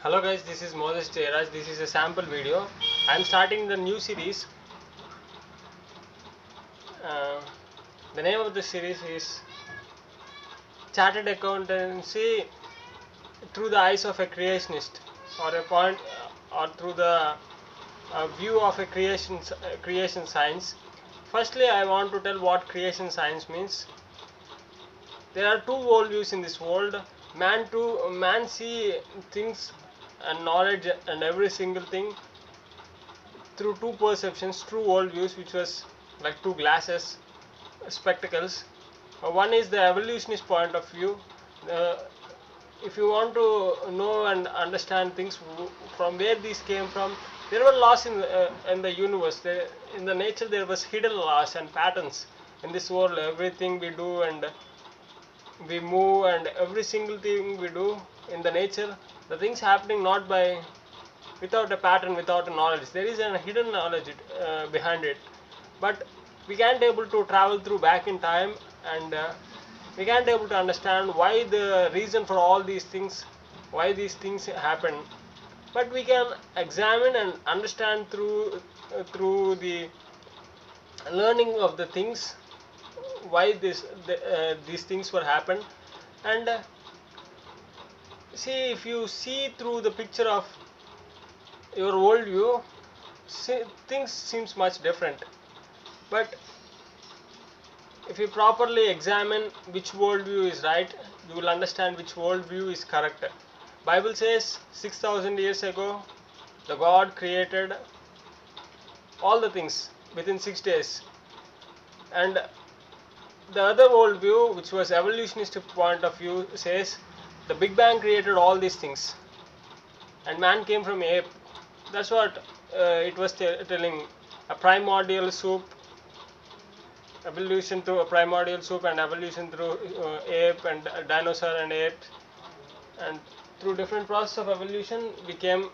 Hello guys, this is Moses JayaRaj. This is a sample video. I am starting the new series. Uh, the name of the series is Chartered Accountancy through the eyes of a creationist, or a point, or through the view of a creation science. Firstly, I want to tell what creation science means. There are two worldviews in this world. Man see things and knowledge and every single thing through two perceptions, two worldviews, which was like two glasses, spectacles. One is the evolutionist point of view. Uh, if you want to know and understand things from where these came from, there were laws in the universe. In the nature, there was hidden laws and patterns in this world. Everything we do and we move and every single thing we do in the nature, the things happening not by without a pattern, without a knowledge. There is a hidden knowledge behind it, but we can't able to travel through back in time, and we can't able to understand why the reason for all these things, why these things happen. But we can examine and understand through the learning of the things why these things were happened. And see, if you see through the picture of your worldview, things seems much different. But if you properly examine which worldview is right, you will understand which worldview is correct. Bible says 6,000 years ago, the God created all the things within 6 days. And the other worldview, which was evolutionist point of view, says the Big Bang created all these things, and man came from ape. That's what it was telling. A primordial soup, evolution through a primordial soup, and evolution through ape and dinosaur and ape, and through different process of evolution we came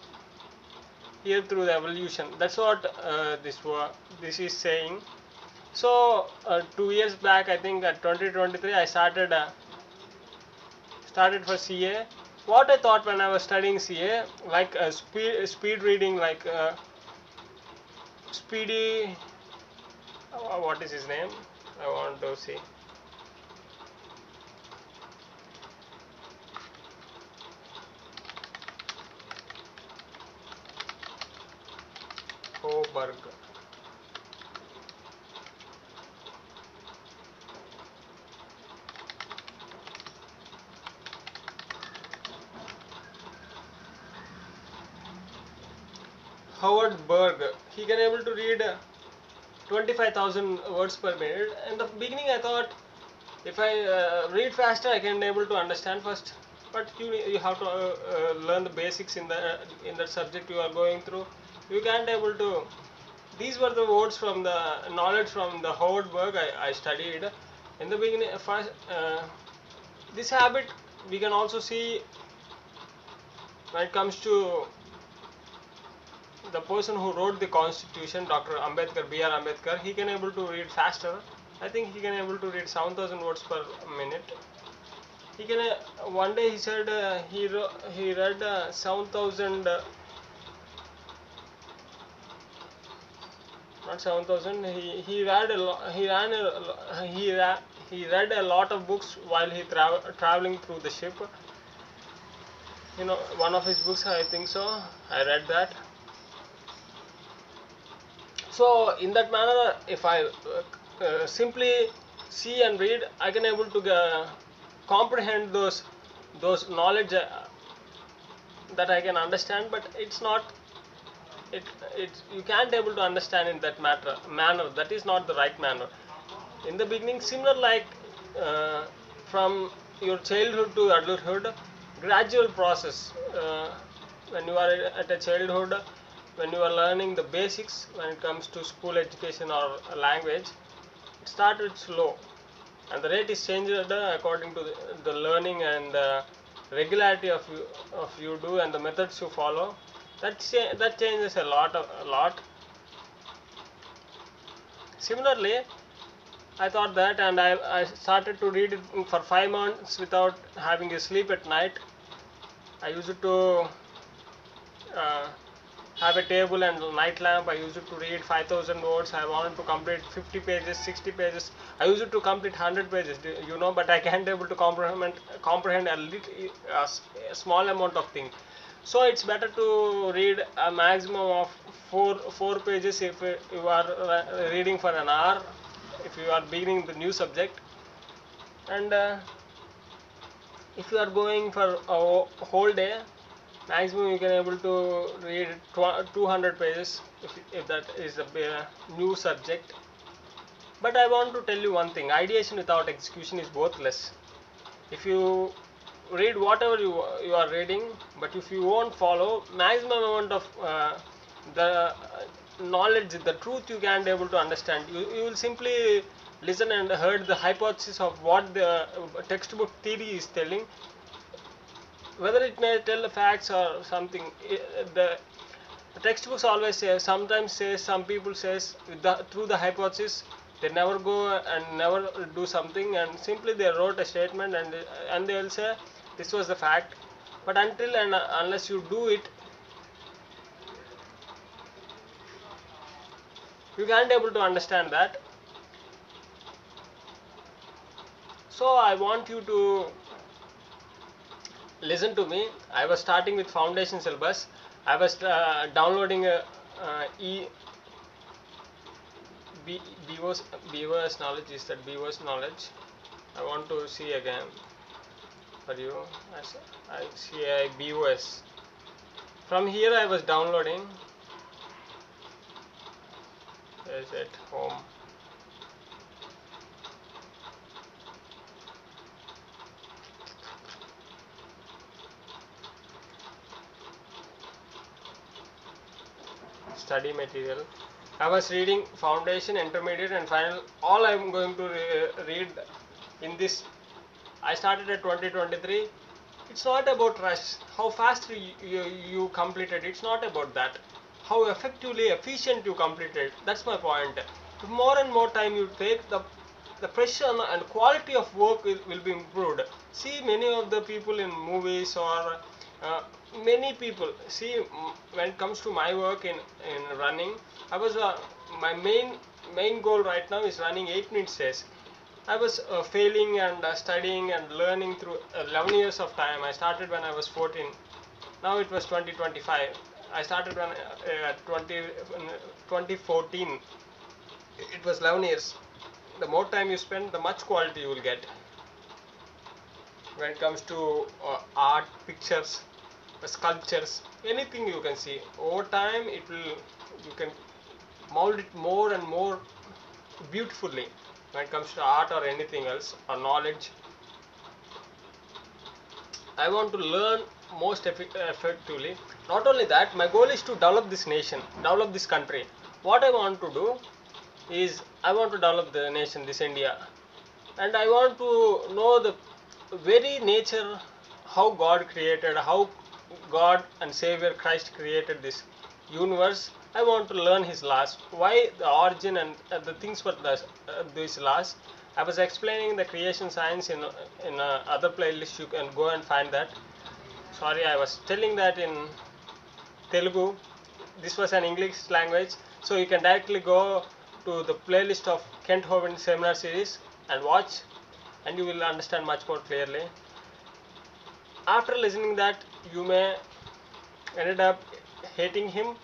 here through the evolution. That's what this is saying. So 2 years back, I think at 2023, I started for CA. What I thought when I was studying CA, like speed reading, like Speedy, what is his name? I want to see. Hoberg. Howard Berg. He can able to read 25,000 words per minute. In the beginning, I thought if I read faster, I can able to understand first. But you have to learn the basics in the subject you are going through. You can't able to. These were the words from the knowledge from the Howard Berg I studied in the beginning. First, this habit we can also see when it comes to the person who wrote the Constitution, Dr. Ambedkar, B.R. Ambedkar. He can able to read faster. I think he can able to read 7,000 words per minute. He can one day he said he read 7,000. Not 7,000. He read he read a lot of books while he traveling through the ship. One of his books, I think so. I read that. So in that manner, if I simply see and read, I can able to comprehend those knowledge that I can understand. But it's not. You can't able to understand in that manner. That is not the right manner. In the beginning, similar like from your childhood to adulthood, gradual process. When you are at a childhood, when you are learning the basics, when it comes to school education or language, it started slow, and the rate is changed according to the learning and the regularity of you do and the methods you follow. That changes a lot. Similarly, I thought that, and I started to read it for 5 months without having a sleep at night. I used to uh, have a table and night lamp. I used to read 5,000 words. I wanted to complete 50 pages, 60 pages. I used to complete 100 pages, but I can't able to comprehend a small amount of things. So it's better to read a maximum of four pages if you are reading for an hour, if you are beginning the new subject. And if you are going for a whole day, maximum you can able to read 200 pages if that is a new subject. But I want to tell you one thing: ideation without execution is worthless. If you read whatever you are reading, but if you won't follow maximum amount of the knowledge, the truth you can't able to understand. You will simply listen and heard the hypothesis of what the textbook theory is telling, whether it may tell the facts or something. The textbooks always say, sometimes says, some people says through the hypothesis, they never go and never do something, and simply they wrote a statement, and they will say this was the fact. But until and unless you do it, you can't able to understand that. So I want you to listen to me. I was starting with foundation syllabus. I was downloading a BOS knowledge. Is that BOS knowledge? I want to see again for you. I see a BOS. From here I was downloading. Is it home? Study material. I was reading foundation, intermediate, and final. All I am going to read in this. I started at 2023. It's not about rush, how fast you completed. It's not about that. How effectively, efficient you completed. That's my point. The more and more time you take, the pressure and quality of work will be improved. See, many of the people in movies or many people, see, when it comes to my work in running, I was my main goal right now is running 8 minutes race. I was failing and studying and learning through 11 years of time. I started when I was 14. Now it was 2025. I started when 2014. It was 11 years. The more time you spend, the much quality you will get. When it comes to art, pictures, sculptures, anything you can see. Over time, you can mold it more and more beautifully. When it comes to art or anything else or knowledge, I want to learn most effectively. Not only that, my goal is to develop this nation, develop this country. What I want to do is I want to develop the nation, this India, and I want to know the very nature, how God created, how God and Savior Christ created this universe. I want to learn His laws, why the origin and the things for these laws. I was explaining the creation science in other playlist. You can go and find that. Sorry, I was telling that in Telugu. This was an English language, so you can directly go to the playlist of Kent Hovind seminar series and watch, and you will understand much more clearly. After listening that, you may ended up hating him,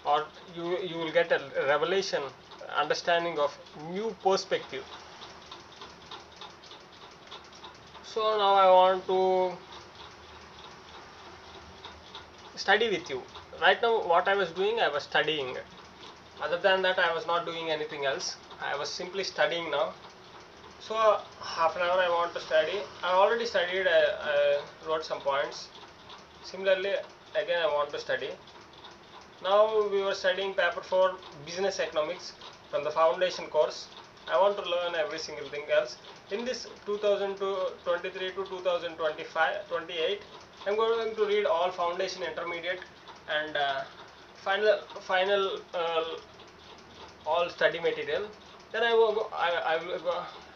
or you will get a revelation, understanding of new perspective. So now I want to study with you. Right now what I was doing, I was studying. Other than that, I was not doing anything else. I was simply studying now. So half an hour I want to study. I already studied. I wrote some points. Similarly, again I want to study. Now we were studying paper 4, business economics, from the foundation course. I want to learn every single thing else. In this 2023 to 2028, I'm going to read all foundation, intermediate, and final all study material. Then I will go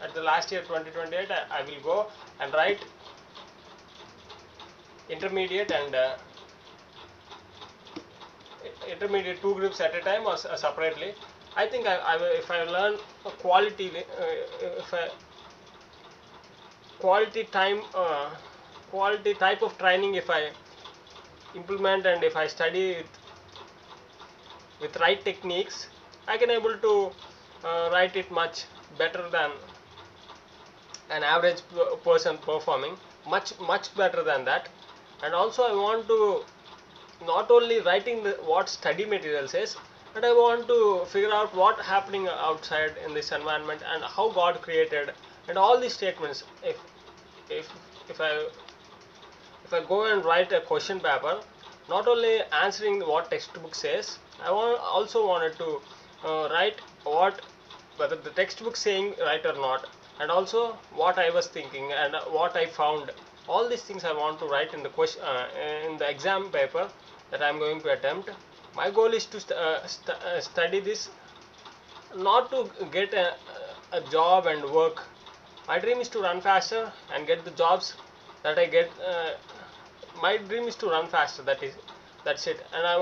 at the last year 2028. I will go and write intermediate and intermediate, two groups at a time or separately. I think if I learn a if I quality time quality type of training, if I implement and if I study with right techniques, I can able to write it much better than an average person performing, much better than that. And also I want to not only writing what study material says, but I want to figure out what happening outside in this environment and how God created and all these statements. If if I if I go and write a question paper, not only answering what textbook says, I also wanted to write what whether the textbook saying right or not, and also what I was thinking and what I found. All these things I want to write in the question in the exam paper that I am going to attempt. My goal is to study this not to get a job and work. My dream is to run faster and get the jobs that I get. My dream is to run faster. That's it. And I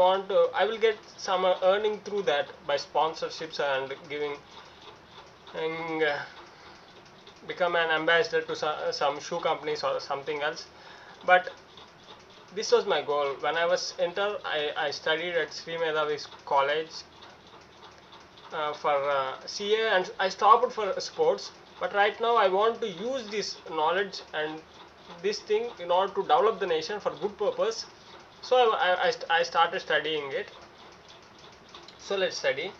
will get some earning through that by sponsorships and giving and become an ambassador to some shoe companies or something else. But this was my goal. When I was I studied at Sri Medhavi's college for CA, and I stopped for sports. But right now I want to use this knowledge and this thing in order to develop the nation for good purpose. So I started studying it. So let's study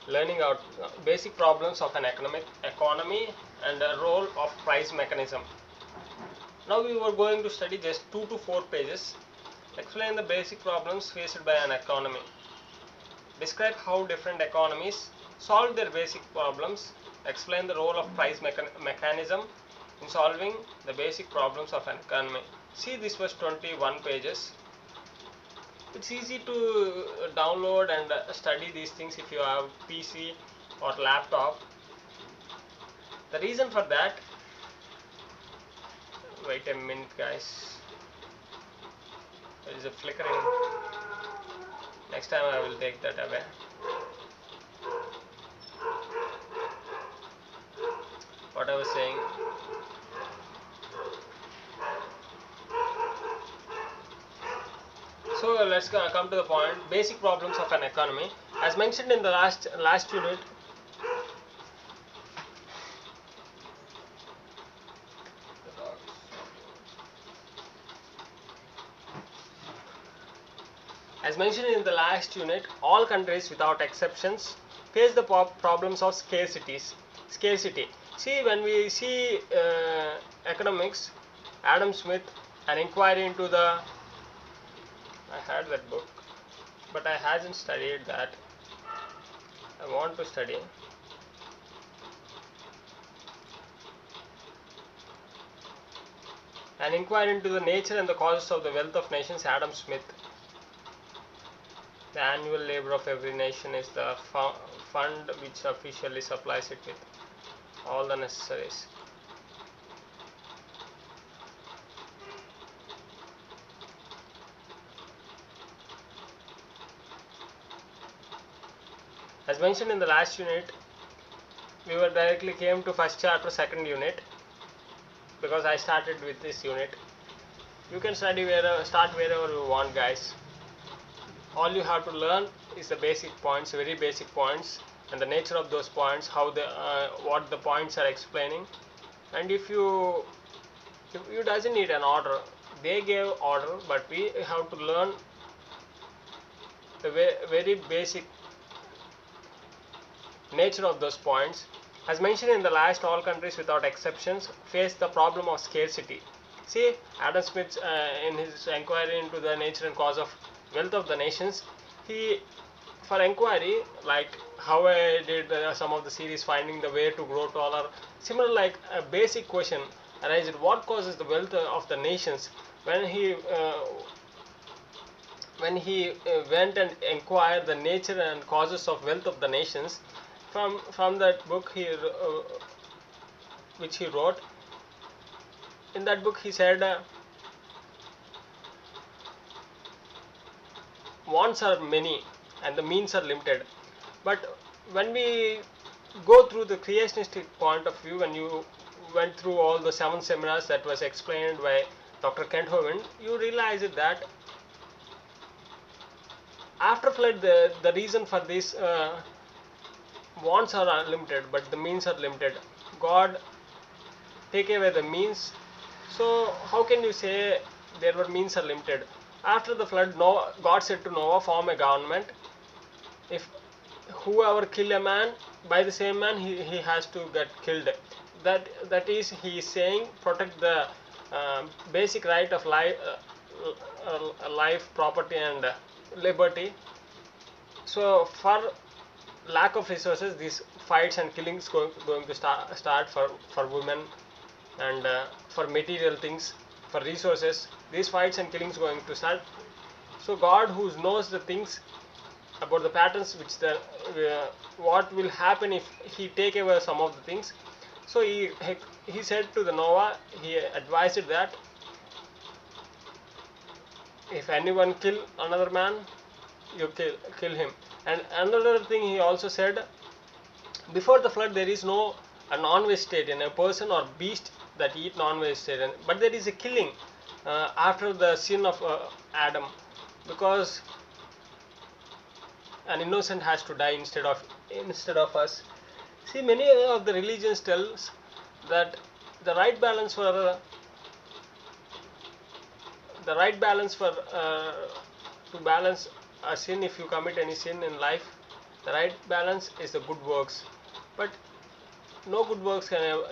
learning out basic problems of an economy and the role of price mechanism. Now we were going to study just 2 to 4 pages. Explain the basic problems faced by an economy. Describe how different economies solve their basic problems. Explain the role of price mechanism in solving the basic problems of an economy. See, this was 21 pages. It's easy to download and study these things if you have PC or laptop. The reason for that, wait a minute guys, there is a flickering. Next time I will take that away. What I was saying, so let's come to the point. Basic problems of an economy, as mentioned in the last unit. As mentioned in the last unit, all countries without exceptions face the problems of scarcity. See, when we see economics, Adam Smith, an inquiry into the, I had that book, but I hasn't studied that. I want to study. An inquiry into the nature and the causes of the wealth of nations, Adam Smith. The annual labor of every nation is the fund which officially supplies it with all the necessaries. As mentioned in the last unit, we were directly came to first chapter, second unit, because I started with this unit. You can start wherever you want, guys. All you have to learn is the basic points, very basic points, and the nature of those points, how what the points are explaining. And if you doesn't need an order, they gave order, but we have to learn the very basic nature of those points. As mentioned in the last, all countries without exceptions face the problem of scarcity. See, Adam Smith in his inquiry into the nature and cause of wealth of the nations, he, for inquiry, like how I did some of the series finding the way to grow taller, similar like a basic question arises: what causes the wealth of the nations? When he went and inquired the nature and causes of wealth of the nations, from that book which he wrote, in that book he said wants are many and the means are limited. But when we go through the creationistic point of view, when you went through all the 7 seminars that was explained by Dr. Kent Hovind, you realize that after flood, the reason for this wants are unlimited, but the means are limited. God take away the means. So how can you say there were means are limited? After the flood, Noah, God said to Noah, form a government. If whoever kill a man, by the same man he has to get killed. That is, he is saying protect the basic right of life, property, and liberty. So for lack of resources, these fights and killings going to start for women, and for material things, for resources, these fights and killings going to start. So God, who knows the things about the patterns which the what will happen if he take away some of the things, so he said to the Noah, he advised that if anyone kill another man, you kill him. And another thing he also said, before the flood there is no a non-vegetarian, a person or beast that eat non-vegetarian, but there is a killing after the sin of Adam, because an innocent has to die instead of us. See, many of the religions tells that the right balance for to balance a sin, if you commit any sin in life, the right balance is the good works. But no good works can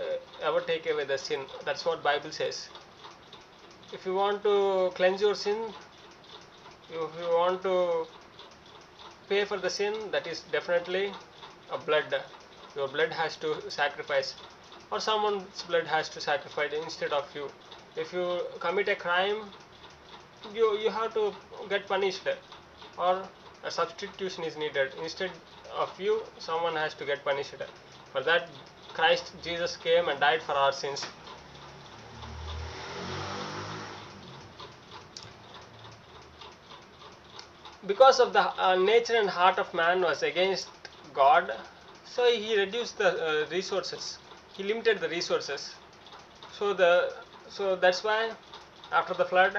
ever take away the sin. That's what Bible says. If you want to cleanse your sin, if you want to pay for the sin, that is definitely a blood. Your blood has to sacrifice, or someone's blood has to sacrifice instead of you. If you commit a crime, you have to get punished, or a substitution is needed. Instead of you, someone has to get punished. For that, Christ Jesus came and died for our sins. Because of the nature and heart of man was against God, so he reduced the resources. He limited the resources. So that's why after the flood,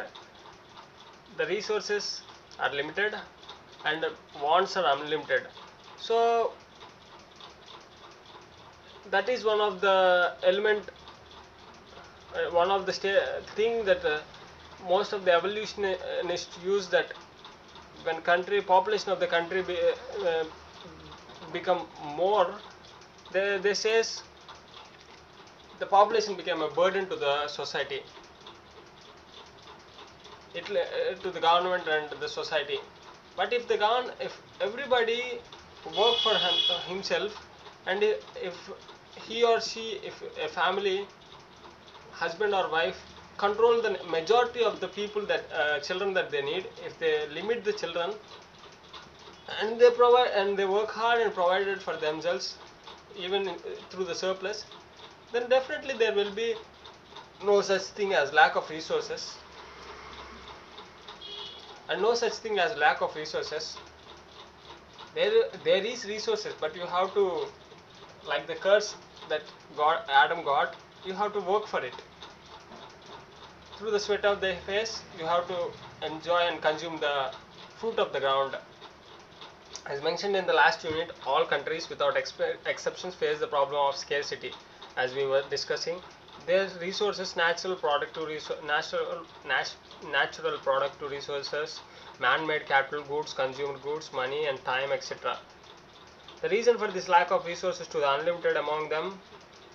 the resources are limited and wants are unlimited. So that is one of the element, one of the thing that most of the evolutionists use, that when population of the country become more, they says the population became a burden to the society, to the government and the society. But if everybody work for himself, and if he or she, if a family, husband or wife, control the majority of the people that children that they need, if they limit the children and they work hard and provide it for themselves, even through the surplus, then definitely there will be no such thing as lack of resources. And no such thing as lack of resources. There is resources, but you have to, like the curse that Adam got, you have to work for it. Through the sweat of their face, you have to enjoy and consume the fruit of the ground. As mentioned in the last unit, all countries without exceptions face the problem of scarcity. As we were discussing, their resources, natural product to resources, man-made capital, goods, consumed goods, money and time, etc. The reason for this lack of resources to the unlimited among them,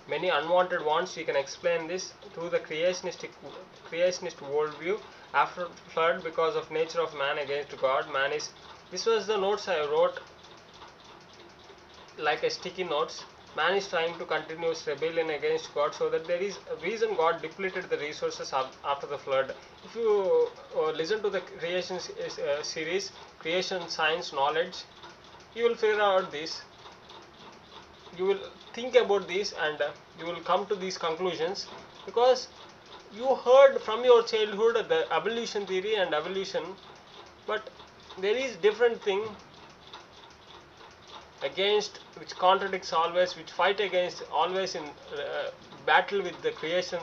many unwanted wants, we can explain this through the creationist worldview. After flood, because of nature of man against God, this was the notes I wrote, like a sticky notes. Man is trying to continuous rebellion against God, so that there is a reason God depleted the resources after the flood. If you listen to the creation series, Creation Science Knowledge, you will figure out this. You will think about this, and you will come to these conclusions, because you heard from your childhood the evolution theory and evolution, but there is different thing against which contradicts always, which fight against always in battle with the creation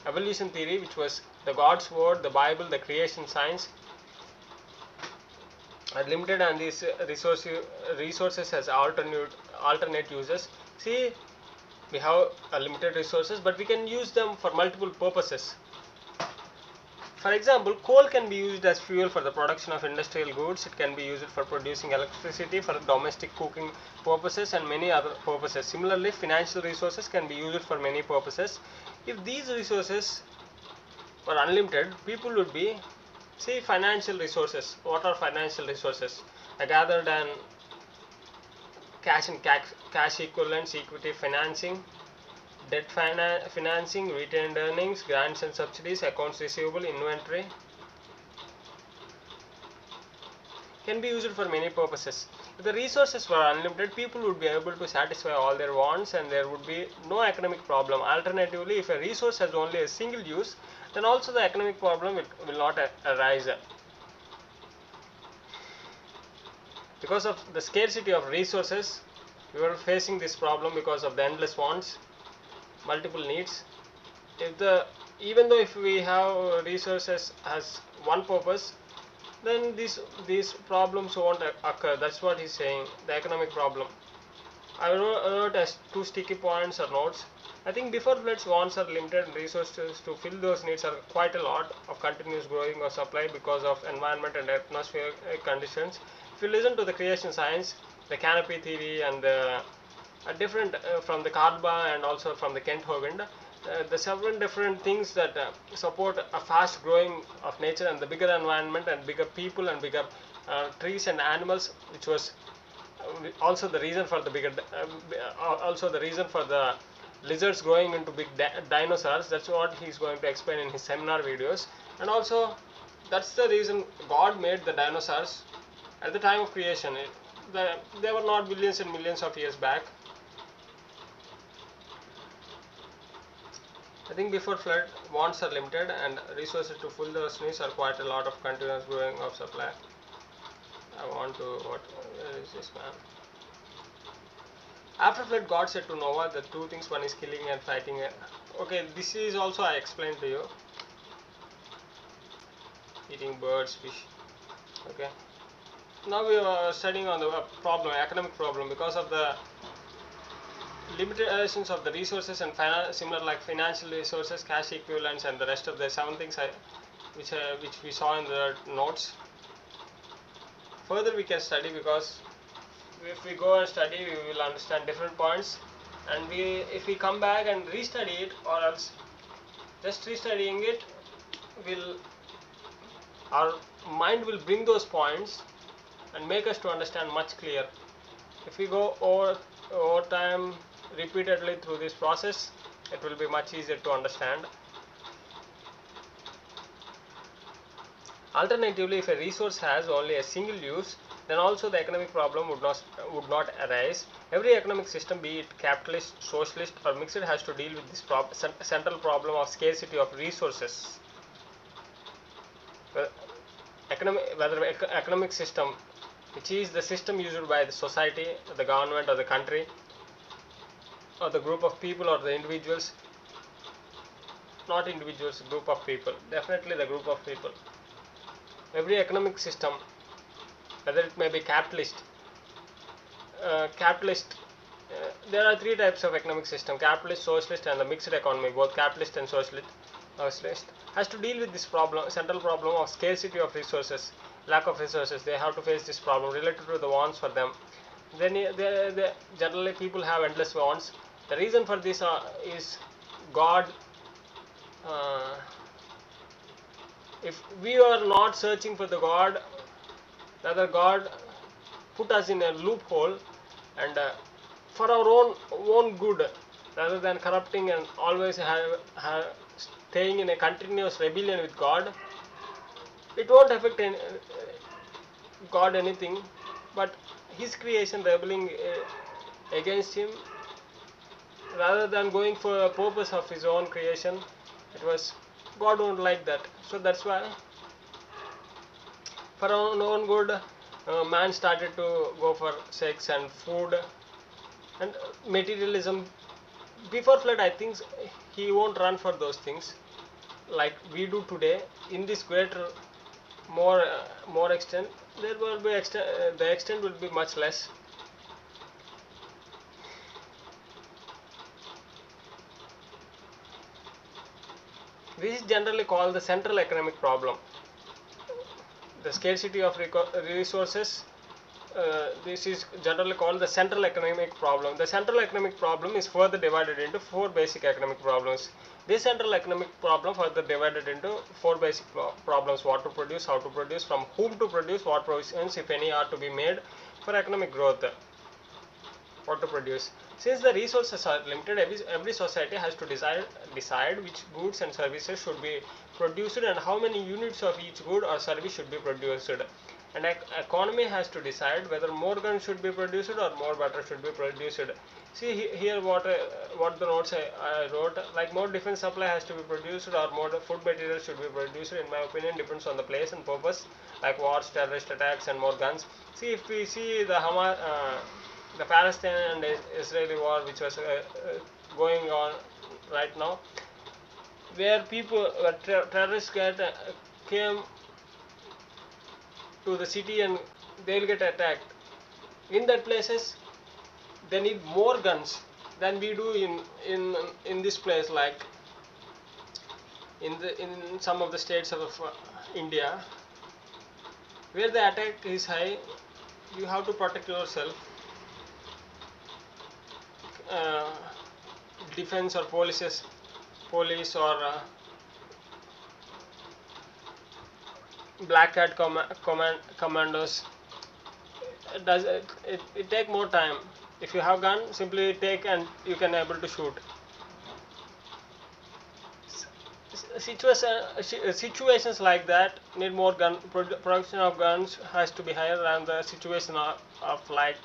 evolution theory, which was the God's word, the Bible, the creation science are limited, and these resources as alternate uses. See, we have limited resources, but we can use them for multiple purposes. For example, coal can be used as fuel for the production of industrial goods. It can be used for producing electricity for domestic cooking purposes and many other purposes. Similarly, financial resources can be used for many purposes. If these resources were unlimited, people would be, see, financial resources. What are financial resources? Rather than cash and cash equivalents, equity financing, debt financing, retained earnings, grants and subsidies, accounts receivable, inventory, can be used for many purposes. If the resources were unlimited, people would be able to satisfy all their wants and there would be no economic problem. Alternatively, if a resource has only a single use, then also the economic problem will not arise. Because of the scarcity of resources, we were facing this problem because of the endless wants, multiple needs. Even though if we have resources as one purpose, then these problems won't occur. That's what he's saying, the economic problem. I wrote as 2 sticky points or notes. I think before floods, wants are limited and resources to fill those needs are quite a lot of continuous growing of supply because of environment and atmospheric conditions. If you listen to the creation science, the canopy theory, and the different from the Karba and also from the Kent Hovind, the several different things that support a fast growing of nature and the bigger environment and bigger people and bigger trees and animals, which was also the reason for the bigger also the reason for the lizards growing into big dinosaurs. That's what he's going to explain in his seminar videos. And also that's the reason God made the dinosaurs at the time of creation. They were not billions and millions of years back. I think before flood, wants are limited and resources to fill those needs are quite a lot of continuous growing of supply. I want to, where is this man? After flood, God said to Noah the two things, one is killing and fighting. Okay, this is also I explained to you. Eating birds, fish. Okay. Now we are studying on the problem, economic problem, because of the limitations of the resources and similar like financial resources, cash equivalents, and the rest of the 7 things which we saw in the notes. Further we can study, because if we go and study, we will understand different points, and if we come back and restudy it, or else just restudying it our mind will bring those points and make us to understand much clear. If we go over time repeatedly through this process, it will be much easier to understand. Alternatively, if a resource has only a single use, then also the economic problem would not arise. Every economic system, be it capitalist, socialist, or mixed, has to deal with this central problem of scarcity of resources. Whether economic system, which is the system used by the society, the government, or the country, or the group of people, or the individuals, not individuals, group of people, definitely the group of people. Every economic system, whether it may be capitalist, there are 3 types of economic system: capitalist, socialist, and the mixed economy. Both capitalist and socialist has to deal with this problem, central problem of scarcity of resources, lack of resources. They have to face this problem related to the wants for them. Then generally people have endless wants. The reason for this is God. If we are not searching for the God, rather God put us in a loophole, and for our own good, rather than corrupting and always staying in a continuous rebellion with God. It won't affect God anything, but his creation rebelling against him, rather than going for a purpose of his own creation. It was God won't like that. So that's why For our own good, man started to go for sex and food and materialism. Before flood, I think he won't run for those things like we do today. In this greater more extent, there will be the extent will be much less. This is generally called the central economic problem. The scarcity of resources. This is generally called the central economic problem. The central economic problem is further divided into four basic economic problems. This central economic problem further divided into four basic problems: what to produce, how to produce, from whom to produce, what provisions, if any, are to be made for economic growth. What to produce. Since the resources are limited, every society has to decide which goods and services should be produced and how many units of each good or service should be produced. And economy has to decide whether more guns should be produced or more butter should be produced. See here what the notes I wrote, like more defense supply has to be produced or more food materials should be produced. In my opinion, depends on the place and purpose, like wars, terrorist attacks, and more guns. See, if we see the Palestine and Israeli war, which was going on right now, where terrorists came to the city and they will get attacked. In that places, they need more guns than we do in this place, like in some of the states of India, where the attack is high. You have to protect yourself. Defense or police or black hat commandos. It take more time. If you have gun, simply take and you can able to shoot. Situations like that need more gun. Production of guns has to be higher than the situation of like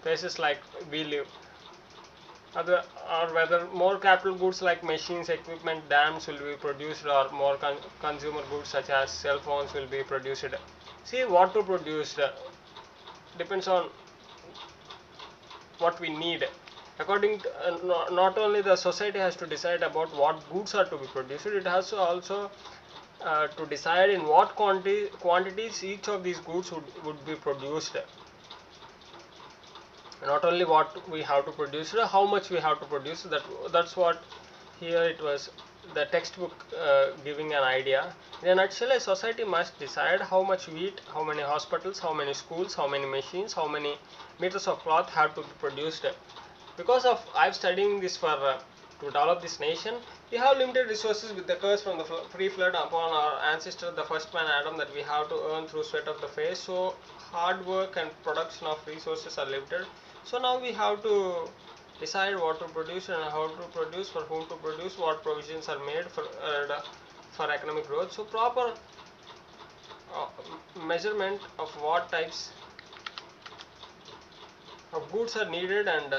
places like we live. Or whether more capital goods like machines, equipment, dams will be produced, or more consumer goods such as cell phones will be produced. See, what to produce depends on what we need. According to, not only the society has to decide about what goods are to be produced, it has to also to decide in what quantities each of these goods would be produced. Not only what we have to produce, how much we have to produce. That's what here it was the textbook giving an idea. In a nutshell, a society must decide how much wheat, how many hospitals, how many schools, how many machines, how many meters of cloth have to be produced. Because of I'm studying this for to develop this nation, we have limited resources with the curse from the pre-flood upon our ancestor, the first man Adam, that we have to earn through sweat of the face. So hard work and production of resources are limited. So now we have to decide what to produce and how to produce, for whom to produce, what provisions are made for economic growth. So proper measurement of what types of goods are needed and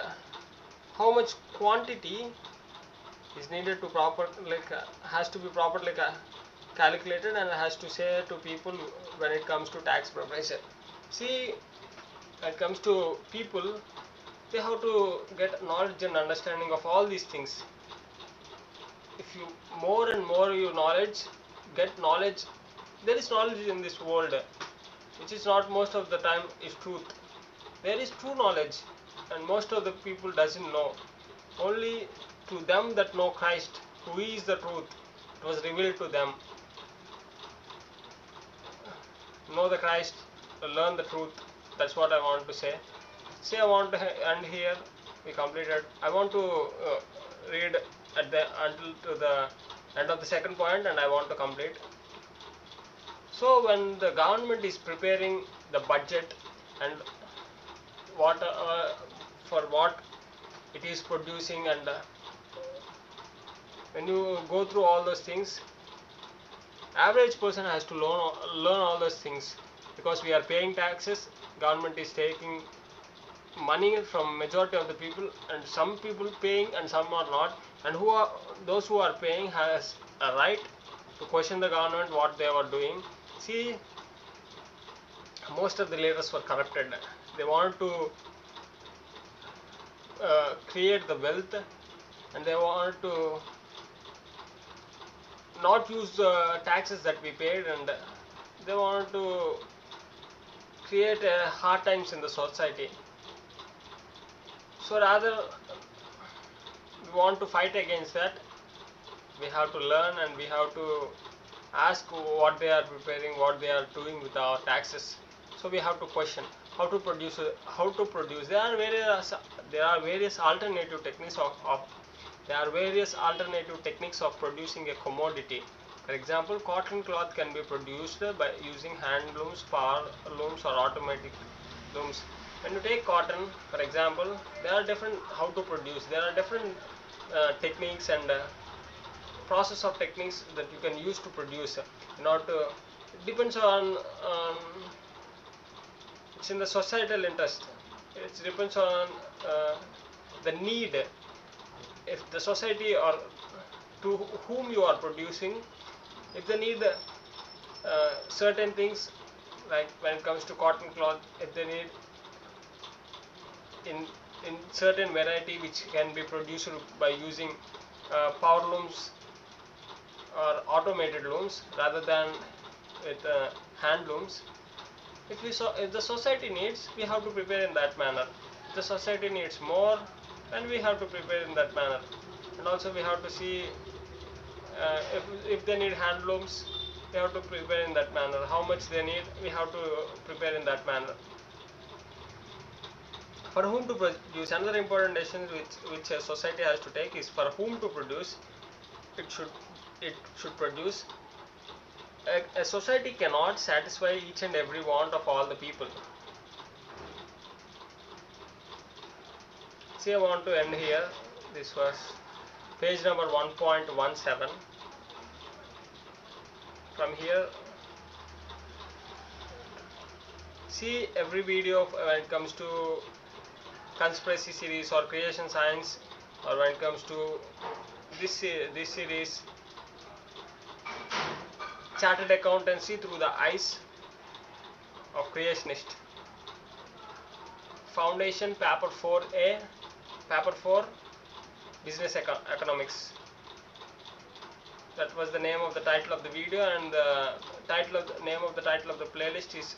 how much quantity is needed to has to be properly calculated and has to say to people when it comes to tax preparation. See, when it comes to people, they have to get knowledge and understanding of all these things. If you more and more you get knowledge, there is knowledge in this world, which is not most of the time is truth. There is true knowledge, and most of the people doesn't know. Only to them that know Christ, who is the truth, it was revealed to them. Know the Christ, learn the truth. That's what I want to say. I want to end here. We completed. I want to read until to the end of the second point, and I want to complete. So when the government is preparing the budget and what for what it is producing, and when you go through all those things, average person has to learn all those things, because we are paying taxes. Government is taking money from majority of the people, and some people paying and some are not, and those who are paying has a right to question the government what they are doing. See, most of the leaders were corrupted. They want to create the wealth, and they want to not use the taxes that we paid, and they want to create hard times in the society. So rather, we want to fight against that. We have to learn, and we have to ask what they are preparing, what they are doing with our taxes. So we have to question how to produce. There are various alternative techniques of producing a commodity. For example, cotton cloth can be produced by using hand looms, power looms, or automatic looms. When you take cotton, for example, there are different how to produce. There are different techniques and process of techniques that you can use to produce. Not it depends on it's in the societal interest. It depends on the need. If the society or to whom you are producing, if they need certain things, like when it comes to cotton cloth, if they need in certain variety which can be produced by using power looms or automated looms rather than with hand looms. If the society needs, we have to prepare in that manner. If the society needs more, then we have to prepare in that manner. And also we have to see if they need hand looms, we have to prepare in that manner. How much they need, we have to prepare in that manner. For whom to produce, another important decision which a society has to take is for whom to produce. It should produce. A society cannot satisfy each and every want of all the people. See, I want to end here. This was page number 1.17. From here, see every video when it comes to conspiracy series or creation science, or when it comes to this series, chartered accountancy through the eyes of creationist. Foundation paper 4A, paper 4, business economics. That was the name of the title of the video, and the name of the title of the playlist is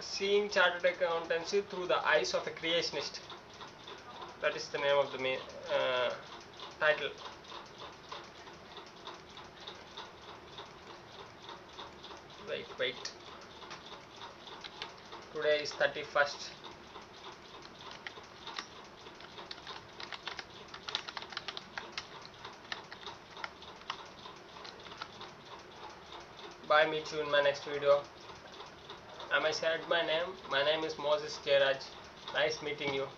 Seeing Chartered Accountancy Through the Eyes of a Creationist. That is the name of the title. Wait. Today is 31st. Bye, meet you in my next video. I said my name. My name is Moses JayaRaj. Nice meeting you.